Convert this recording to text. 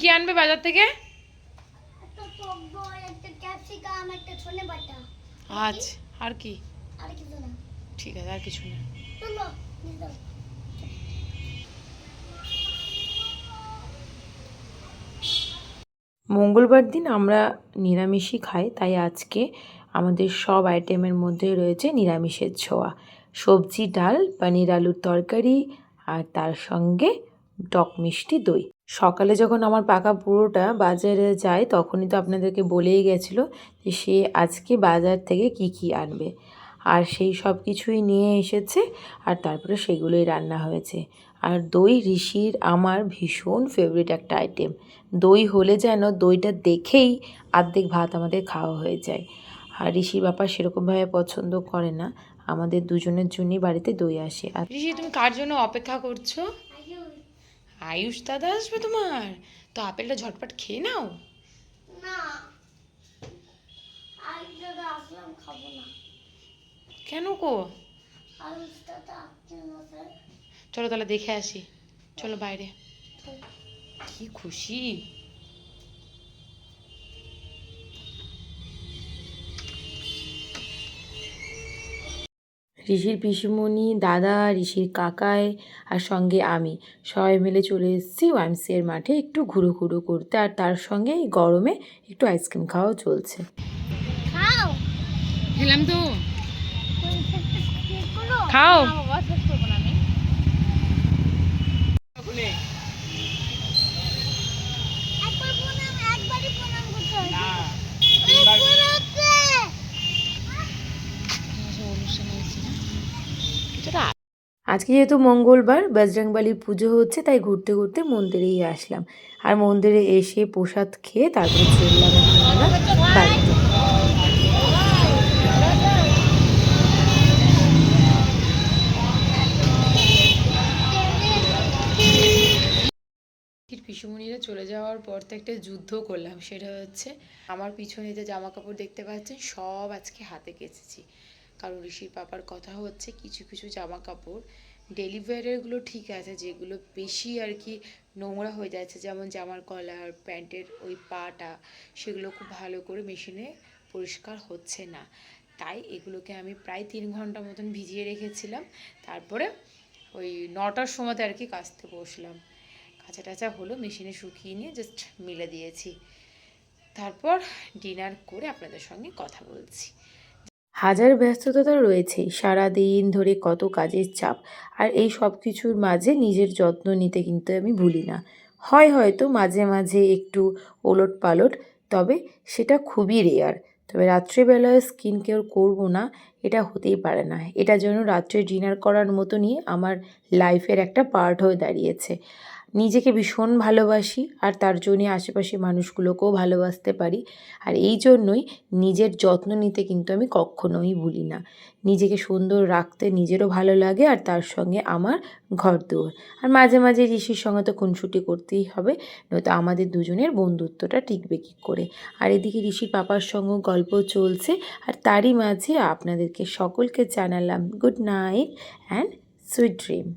কি আনবে বাজার থেকে? একটা টক দই, একটা ক্যাপসিকাম, একটা ধনে বাটা। আচ্ছা, আর কি? আর কিছু না। ঠিক আছে, আর কিছু না। চলো নিয়ে যাও। মঙ্গলবার দিন আমরা নিরামিষই খাই, তাই আজকে আমাদের সব আইটেমের মধ্যে রয়েছে নিরামিষের ছোঁয়া। সবজি, ডাল, পনির আলুর তরকারি আর তার সঙ্গে টক মিষ্টি দই। সকালে যখন আমার পাকা বুড়োটা বাজারে যায় তখনই তো আপনাদেরকে বলেই গেছিলো যে সে আজকে বাজার থেকে কি কি আনবে, আর সেই সব কিছুই নিয়ে এসেছে আর তারপরে সেগুলোই রান্না হয়েছে। আর দই ঋষির আমার ভীষণ ফেভারিট একটা আইটেম। দই হলে যেন দইটা দেখেই অর্ধেক ভাত আমাদের খাওয়া হয়ে যায়। আর ঋষির বাবা সেরকমভাবে পছন্দ করে না, আমাদের দুজনের জন্যই বাড়িতে দই আসে। আর ঋষি, তুমি কার জন্য অপেক্ষা করছো? আয়ুষ দাদা আসবে তোমার? তো আপেলটা ঝটপট খেয়ে নাও। না, আলু দাদা আসলাম খাবো না। কেন গো? আলু দাদা আপনি মশাই। চলো তাহলে দেখে আসি, চলো বাইরে। কি খুশি! ঋষির পিসিমণি, দাদা, ঋষির কাকাই আর সঙ্গে আমি সবাই মিলে চলে এসেছি ওয়াইমসিএর মাঠে একটু ঘুরো করতে, আর তার সঙ্গে এই গরমে একটু আইসক্রিম খাওয়াও চলছে। খাও। খেলাম তো। করো। খাও। বাবা শেষ করবো না আমি। একবার প্রণাম, একবারই প্রণাম করতে হয়। না, তিনবার করতে। আজকে যেহেতু মঙ্গলবার বজরংবলীর পুজো হচ্ছে, তাই ঘুরতে মন্দিরেই আসলাম। আর মন্দিরে এসে প্রসাদ খেয়ে তারপরে চললাম আমরা বাড়িতে। পিসুমণিরা চলে যাওয়ার পর তো একটা যুদ্ধ করলাম, সেটা হচ্ছে আমার পিছনে যে জামা কাপড় দেখতে পাচ্ছেন সব আজকে হাতে কেচেছি। কারণ ঋষির পাপার কথা হচ্ছে কিছু কিছু জামা কাপড় ডেলিভারিগুলো ঠিক আছে, যেগুলো বেশি আর কি নোংরা হয়ে যাচ্ছে, যেমন জামার কলার, প্যান্টের ওই পাটা, সেগুলো খুব ভালো করে মেশিনে পরিষ্কার হচ্ছে না। তাই এগুলোকে আমি প্রায় 3 ঘন্টা মতন ভিজিয়ে রেখেছিলাম। তারপরে ওই 9টার সময়তে আর কি কাচতে বসলাম। কাঁচা টাচা হলো, মেশিনে শুকিয়ে নিয়ে জাস্ট মিলে দিয়েছি। তারপর ডিনার করে আপনাদের সঙ্গে কথা বলছি। হাজার ব্যস্ততা তো রয়েছেই, সারাদিন ধরে কত কাজের চাপ, আর এই সব কিছুর মাঝে নিজের যত্ন নিতে কিন্তু আমি ভুলি না। হয়তো মাঝে মাঝে একটু ওলট পালট, তবে সেটা খুবই রেয়ার। তবে রাত্রেবেলায় স্কিন কেয়ার করবো না এটা হতেই পারে না। এটা যেন রাত্রে ডিনার করার মতনই আমার লাইফের একটা পার্ট হয়ে দাঁড়িয়েছে। নিজেকে ভীষণ ভালোবাসি আর তার জন্যে আশেপাশে মানুষগুলোকেও ভালোবাসতে পারি। আর এই জন্যই নিজের যত্ন নিতে কিন্তু আমি কখনোই ভুলি না। নিজেকে সুন্দর রাখতে নিজেরও ভালো লাগে, আর তার সঙ্গে আমার ঘরদোর। আর মাঝে মাঝে ঋষির সঙ্গে তো খুনসুটি করতেই হবে, নয়তো আমাদের দুজনের বন্ধুত্বটা টিকবে কী করে। আর এদিকে ঋষির পাপার সঙ্গেও গল্প চলছে, আর তারই মাঝে আপনাদেরকে সকলকে জানালাম good night and sweet dream.